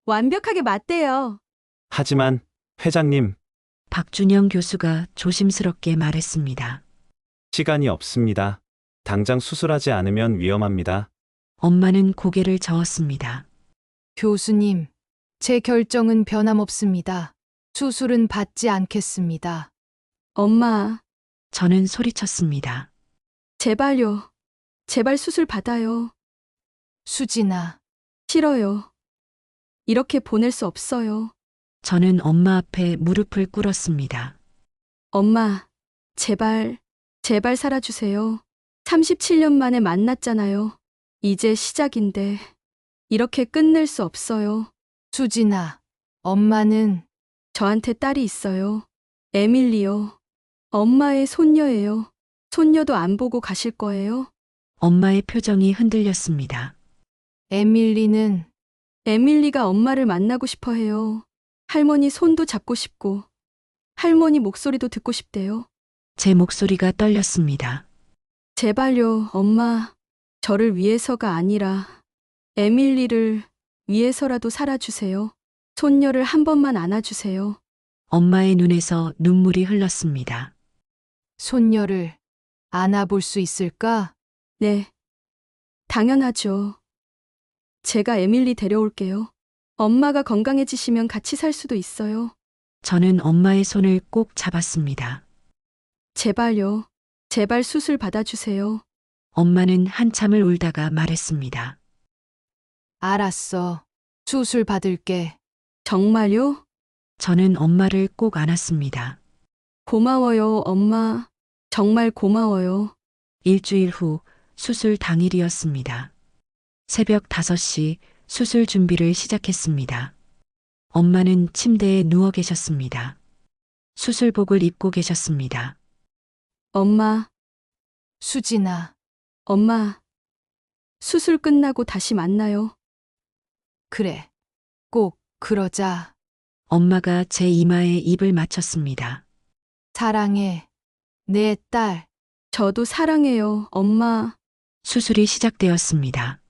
완벽하게 맞대요. 하지만 회장님, 박준영 교수가 조심스럽게 말했습니다. 시간이 없습니다. 당장 수술하지 않으면 위험합니다. 엄마는 고개를 저었습니다. 교수님, 제 결정은 변함없습니다. 수술은 받지 않겠습니다. 엄마, 저는 소리쳤습니다. 제발요. 제발 수술 받아요. 수진아, 싫어요. 이렇게 보낼 수 없어요. 저는 엄마 앞에 무릎을 꿇었습니다. 엄마, 제발, 제발 살아주세요. 37년 만에 만났잖아요. 이제 시작인데, 이렇게 끝낼 수 없어요. 수진아, 엄마는 저한테 딸이 있어요. 에밀리요. 엄마의 손녀예요. 손녀도 안 보고 가실 거예요? 엄마의 표정이 흔들렸습니다. 에밀리는 에밀리가 엄마를 만나고 싶어 해요. 할머니 손도 잡고 싶고, 할머니 목소리도 듣고 싶대요. 제 목소리가 떨렸습니다. 제발요, 엄마. 저를 위해서가 아니라 에밀리를 위해서라도 살아주세요. 손녀를 한 번만 안아주세요. 엄마의 눈에서 눈물이 흘렀습니다. 손녀를 안아볼 수 있을까? 네, 당연하죠. 제가 에밀리 데려올게요. 엄마가 건강해지시면 같이 살 수도 있어요. 저는 엄마의 손을 꼭 잡았습니다. 제발요. 제발 수술 받아주세요. 엄마는 한참을 울다가 말했습니다. 알았어. 수술 받을게. 정말요? 저는 엄마를 꼭 안았습니다. 고마워요, 엄마. 정말 고마워요. 일주일 후 수술 당일이었습니다. 새벽 5시 수술 준비를 시작했습니다. 엄마는 침대에 누워 계셨습니다. 수술복을 입고 계셨습니다. 엄마, 수진아, 엄마. 수술 끝나고 다시 만나요. 그래. 꼭 그러자. 엄마가 제 이마에 입을 맞췄습니다. 사랑해. 내 딸. 저도 사랑해요, 엄마. 수술이 시작되었습니다.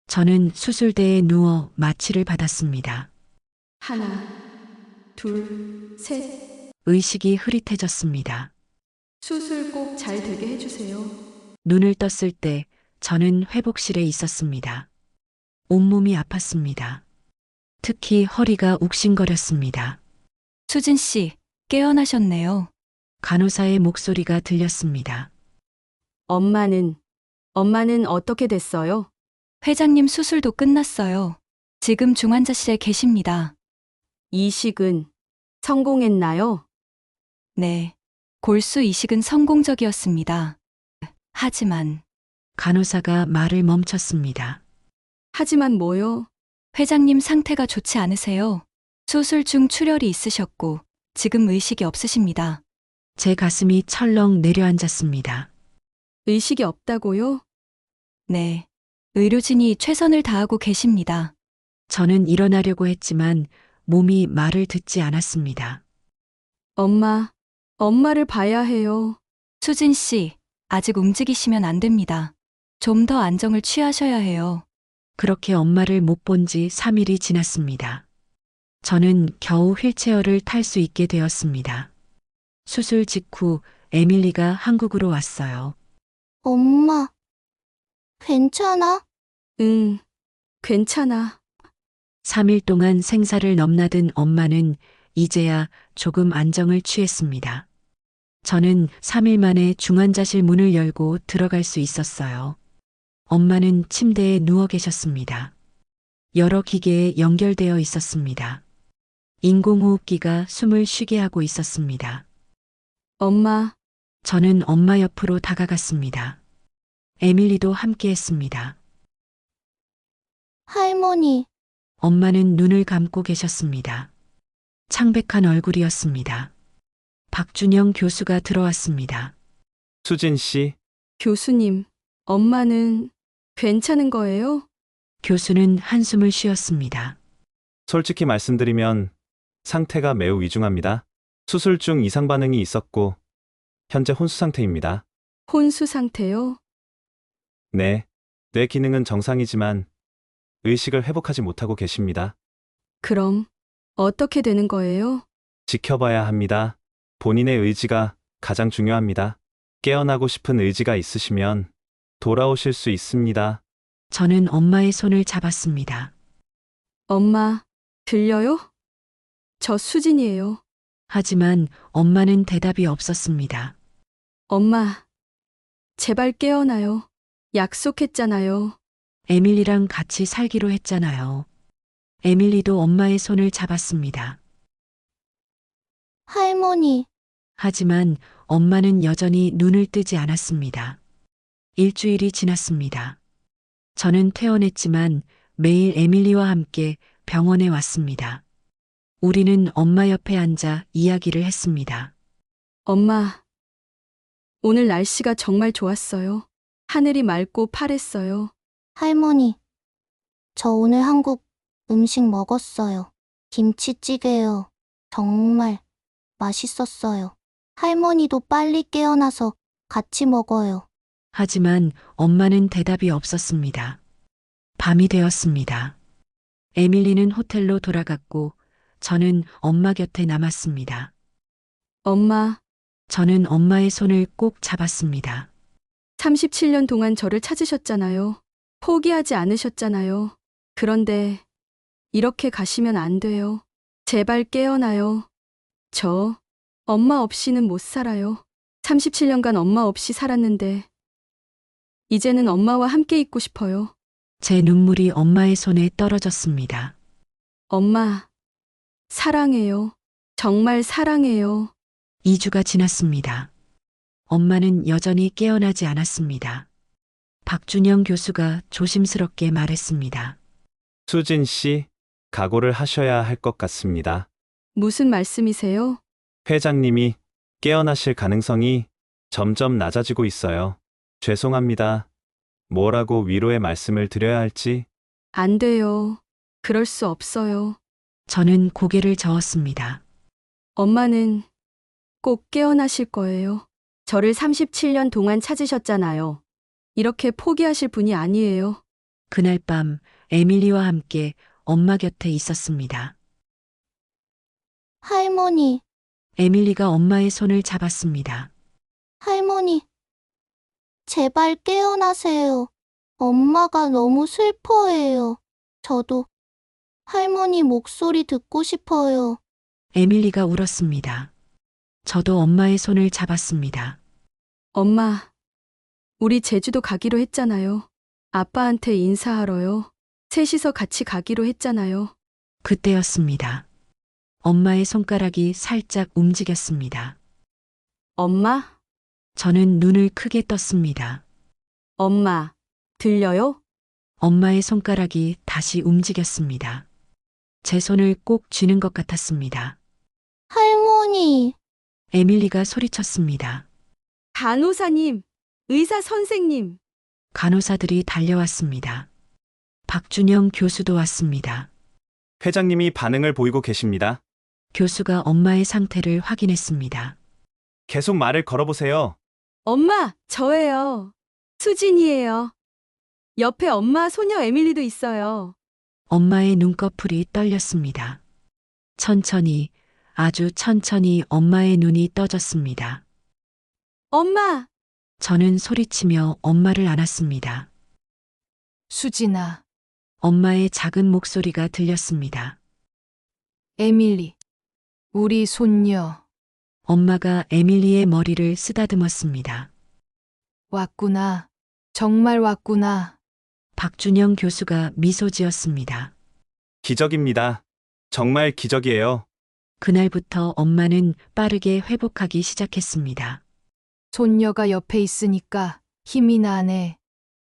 저는 수술대에 누워 마취를 받았습니다. 하나, 둘, 셋. 의식이 흐릿해졌습니다. 수술 꼭 잘 되게 해주세요. 눈을 떴을 때 저는 회복실에 있었습니다. 온몸이 아팠습니다. 특히 허리가 욱신거렸습니다. 수진 씨, 깨어나셨네요. 간호사의 목소리가 들렸습니다. 엄마는 어떻게 됐어요? 회장님 수술도 끝났어요. 지금 중환자실에 계십니다. 이식은 성공했나요? 네. 골수 이식은 성공적이었습니다. 하지만 간호사가 말을 멈췄습니다. 하지만 뭐요? 회장님 상태가 좋지 않으세요. 수술 중 출혈이 있으셨고 지금 의식이 없으십니다. 제 가슴이 철렁 내려앉았습니다. 의식이 없다고요? 네. 의료진이 최선을 다하고 계십니다. 저는 일어나려고 했지만 몸이 말을 듣지 않았습니다. 엄마를 봐야 해요. 수진 씨, 아직 움직이시면 안 됩니다. 좀 더 안정을 취하셔야 해요. 그렇게 엄마를 못 본 지 3일이 지났습니다. 저는 겨우 휠체어를 탈 수 있게 되었습니다. 수술 직후 에밀리가 한국으로 왔어요. 엄마, 괜찮아? 응, 괜찮아. 3일 동안 생사를 넘나든 엄마는 이제야 조금 안정을 취했습니다. 저는 3일 만에 중환자실 문을 열고 들어갈 수 있었어요. 엄마는 침대에 누워 계셨습니다. 여러 기계에 연결되어 있었습니다. 인공호흡기가 숨을 쉬게 하고 있었습니다. 엄마, 저는 엄마 옆으로 다가갔습니다. 에밀리도 함께 했습니다. 할머니, 엄마는 눈을 감고 계셨습니다. 창백한 얼굴이었습니다. 박준영 교수가 들어왔습니다. 수진 씨, 교수님, 엄마는 괜찮은 거예요? 교수는 한숨을 쉬었습니다. 솔직히 말씀드리면 상태가 매우 위중합니다. 수술 중 이상 반응이 있었고 현재 혼수 상태입니다. 혼수 상태요? 네, 뇌 기능은 정상이지만 의식을 회복하지 못하고 계십니다. 그럼 어떻게 되는 거예요? 지켜봐야 합니다. 본인의 의지가 가장 중요합니다. 깨어나고 싶은 의지가 있으시면 돌아오실 수 있습니다. 저는 엄마의 손을 잡았습니다. 엄마, 들려요? 저 수진이에요. 하지만 엄마는 대답이 없었습니다. 엄마, 제발 깨어나요. 약속했잖아요. 에밀리랑 같이 살기로 했잖아요. 에밀리도 엄마의 손을 잡았습니다. 할머니, 하지만 엄마는 여전히 눈을 뜨지 않았습니다. 일주일이 지났습니다. 저는 퇴원했지만 매일 에밀리와 함께 병원에 왔습니다. 우리는 엄마 옆에 앉아 이야기를 했습니다. 엄마, 오늘 날씨가 정말 좋았어요. 하늘이 맑고 파랬어요. 할머니, 저 오늘 한국 음식 먹었어요. 김치찌개요. 정말 맛있었어요. 할머니도 빨리 깨어나서 같이 먹어요. 하지만 엄마는 대답이 없었습니다. 밤이 되었습니다. 에밀리는 호텔로 돌아갔고 저는 엄마 곁에 남았습니다. 엄마, 저는 엄마의 손을 꼭 잡았습니다. 37년 동안 저를 찾으셨잖아요. 포기하지 않으셨잖아요. 그런데 이렇게 가시면 안 돼요. 제발 깨어나요. 저 엄마 없이는 못 살아요. 37년간 엄마 없이 살았는데 이제는 엄마와 함께 있고 싶어요. 제 눈물이 엄마의 손에 떨어졌습니다. 엄마, 사랑해요. 정말 사랑해요. 2주가 지났습니다. 엄마는 여전히 깨어나지 않았습니다. 박준영 교수가 조심스럽게 말했습니다. 수진 씨, 각오를 하셔야 할 것 같습니다. 무슨 말씀이세요? 회장님이 깨어나실 가능성이 점점 낮아지고 있어요. 죄송합니다. 뭐라고 위로의 말씀을 드려야 할지. 안 돼요. 그럴 수 없어요. 저는 고개를 저었습니다. 엄마는 꼭 깨어나실 거예요. 저를 37년 동안 찾으셨잖아요. 이렇게 포기하실 분이 아니에요. 그날 밤 에밀리와 함께 엄마 곁에 있었습니다. 할머니, 에밀리가 엄마의 손을 잡았습니다. 할머니, 제발 깨어나세요. 엄마가 너무 슬퍼해요. 저도 할머니 목소리 듣고 싶어요. 에밀리가 울었습니다. 저도 엄마의 손을 잡았습니다. 엄마, 우리 제주도 가기로 했잖아요. 아빠한테 인사하러요. 셋이서 같이 가기로 했잖아요. 그때였습니다. 엄마의 손가락이 살짝 움직였습니다. 엄마, 저는 눈을 크게 떴습니다. 엄마, 들려요? 엄마의 손가락이 다시 움직였습니다. 제 손을 꼭 쥐는 것 같았습니다. 할머니, 에밀리가 소리쳤습니다. 간호사님, 의사 선생님. 간호사들이 달려왔습니다. 박준영 교수도 왔습니다. 회장님이 반응을 보이고 계십니다. 교수가 엄마의 상태를 확인했습니다. 계속 말을 걸어보세요. 엄마, 저예요. 수진이에요. 옆에 엄마 소녀 에밀리도 있어요. 엄마의 눈꺼풀이 떨렸습니다. 천천히, 아주 천천히 엄마의 눈이 떠졌습니다. 엄마, 저는 소리치며 엄마를 안았습니다. 수진아, 엄마의 작은 목소리가 들렸습니다. 에밀리, 우리 손녀, 엄마가 에밀리의 머리를 쓰다듬었습니다. 왔구나. 정말 왔구나. 박준영 교수가 미소 지었습니다. 기적입니다. 정말 기적이에요. 그날부터 엄마는 빠르게 회복하기 시작했습니다. 손녀가 옆에 있으니까 힘이 나네.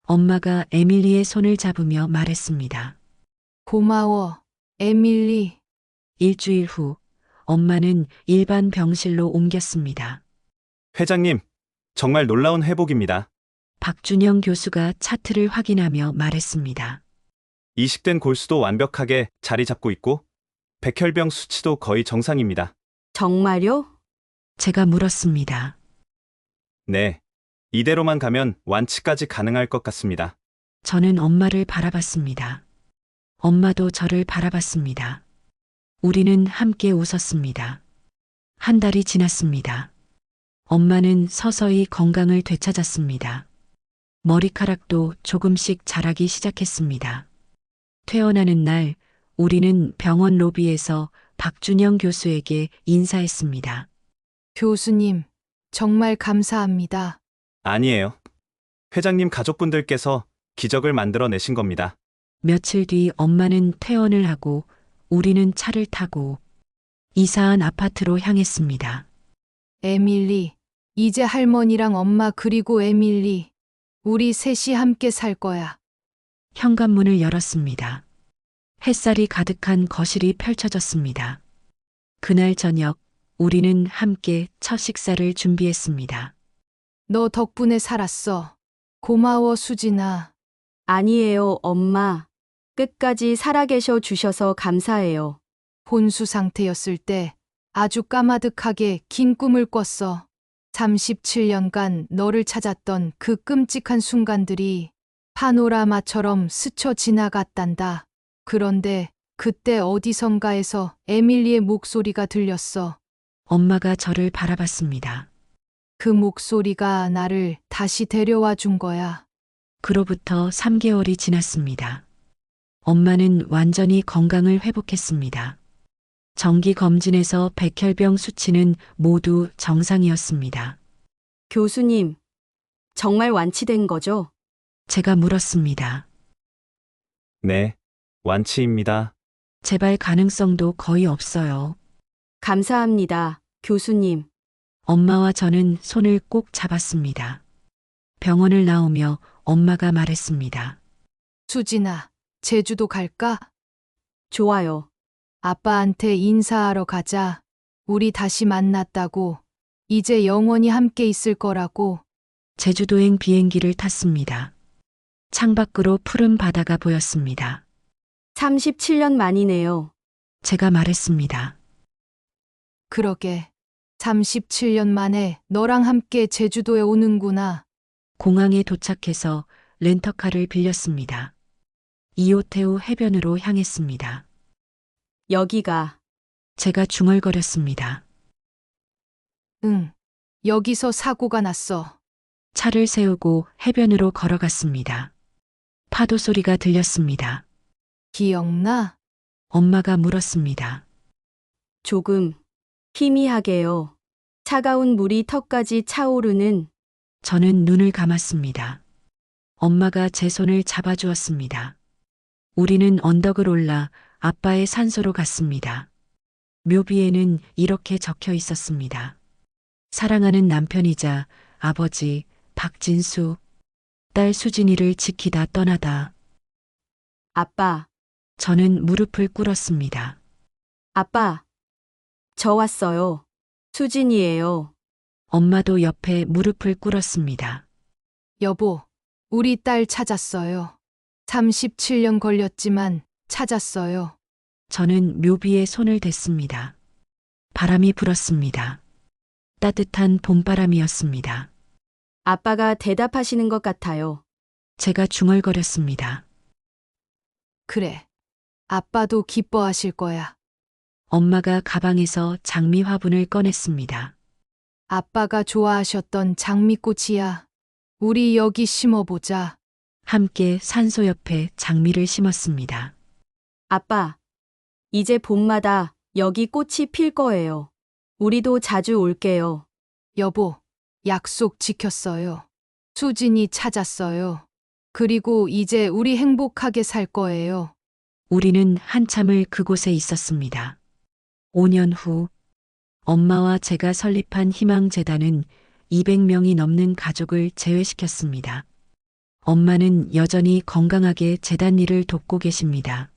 엄마가 에밀리의 손을 잡으며 말했습니다. 고마워, 에밀리. 일주일 후, 엄마는 일반 병실로 옮겼습니다. 회장님, 정말 놀라운 회복입니다. 박준영 교수가 차트를 확인하며 말했습니다. 이식된 골수도 완벽하게 자리 잡고 있고, 백혈병 수치도 거의 정상입니다. 정말요? 제가 물었습니다. 네. 이대로만 가면 완치까지 가능할 것 같습니다. 저는 엄마를 바라봤습니다. 엄마도 저를 바라봤습니다. 우리는 함께 웃었습니다. 한 달이 지났습니다. 엄마는 서서히 건강을 되찾았습니다. 머리카락도 조금씩 자라기 시작했습니다. 퇴원하는 날, 우리는 병원 로비에서 박준영 교수에게 인사했습니다. 교수님, 정말 감사합니다. 아니에요. 회장님 가족분들께서 기적을 만들어내신 겁니다. 며칠 뒤 엄마는 퇴원을 하고 우리는 차를 타고 이사한 아파트로 향했습니다. 에밀리, 이제 할머니랑 엄마 그리고 에밀리, 우리 셋이 함께 살 거야. 현관문을 열었습니다. 햇살이 가득한 거실이 펼쳐졌습니다. 그날 저녁, 우리는 함께 첫 식사를 준비했습니다. 너 덕분에 살았어. 고마워, 수진아. 아니에요, 엄마. 끝까지 살아계셔 주셔서 감사해요. 혼수 상태였을 때 아주 까마득하게 긴 꿈을 꿨어. 37년간 너를 찾았던 그 끔찍한 순간들이 파노라마처럼 스쳐 지나갔단다. 그런데 그때 어디선가에서 에밀리의 목소리가 들렸어. 엄마가 저를 바라봤습니다. 그 목소리가 나를 다시 데려와 준 거야. 그로부터 3개월이 지났습니다. 엄마는 완전히 건강을 회복했습니다. 정기 검진에서 백혈병 수치는 모두 정상이었습니다. 교수님, 정말 완치된 거죠? 제가 물었습니다. 네. 완치입니다. 재발 가능성도 거의 없어요. 감사합니다, 교수님. 엄마와 저는 손을 꼭 잡았습니다. 병원을 나오며 엄마가 말했습니다. 수진아, 제주도 갈까? 좋아요. 아빠한테 인사하러 가자. 우리 다시 만났다고. 이제 영원히 함께 있을 거라고. 제주도행 비행기를 탔습니다. 창밖으로 푸른 바다가 보였습니다. 37년 만이네요. 제가 말했습니다. 그러게. 37년 만에 너랑 함께 제주도에 오는구나. 공항에 도착해서 렌터카를 빌렸습니다. 이오테우 해변으로 향했습니다. 여기가 제가 중얼거렸습니다. 응. 여기서 사고가 났어. 차를 세우고 해변으로 걸어갔습니다. 파도 소리가 들렸습니다. 기억나? 엄마가 물었습니다. 조금 희미하게요. 차가운 물이 턱까지 차오르는 저는 눈을 감았습니다. 엄마가 제 손을 잡아주었습니다. 우리는 언덕을 올라 아빠의 산소로 갔습니다. 묘비에는 이렇게 적혀 있었습니다. 사랑하는 남편이자 아버지 박진수, 딸 수진이를 지키다 떠나다. 아빠, 저는 무릎을 꿇었습니다. 아빠. 저 왔어요. 수진이에요. 엄마도 옆에 무릎을 꿇었습니다. 여보, 우리 딸 찾았어요. 37년 걸렸지만 찾았어요. 저는 묘비에 손을 댔습니다. 바람이 불었습니다. 따뜻한 봄바람이었습니다. 아빠가 대답하시는 것 같아요. 제가 중얼거렸습니다. 그래. 아빠도 기뻐하실 거야. 엄마가 가방에서 장미 화분을 꺼냈습니다. 아빠가 좋아하셨던 장미꽃이야. 우리 여기 심어보자. 함께 산소 옆에 장미를 심었습니다. 아빠, 이제 봄마다 여기 꽃이 필 거예요. 우리도 자주 올게요. 여보, 약속 지켰어요. 수진이 찾았어요. 그리고 이제 우리 행복하게 살 거예요. 우리는 한참을 그곳에 있었습니다. 5년 후 엄마와 제가 설립한 희망재단은 200명이 넘는 가족을 재회시켰습니다. 엄마는 여전히 건강하게 재단 일을 돕고 계십니다.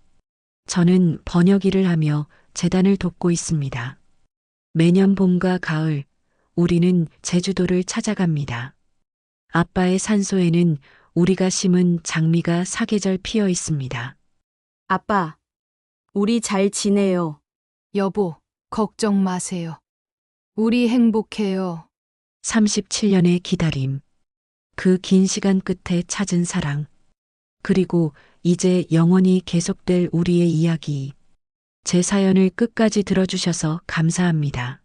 저는 번역 일을 하며 재단을 돕고 있습니다. 매년 봄과 가을, 우리는 제주도를 찾아갑니다. 아빠의 산소에는 우리가 심은 장미가 사계절 피어 있습니다. 아빠, 우리 잘 지내요. 여보, 걱정 마세요. 우리 행복해요. 37년의 기다림. 그 긴 시간 끝에 찾은 사랑. 그리고 이제 영원히 계속될 우리의 이야기. 제 사연을 끝까지 들어주셔서 감사합니다.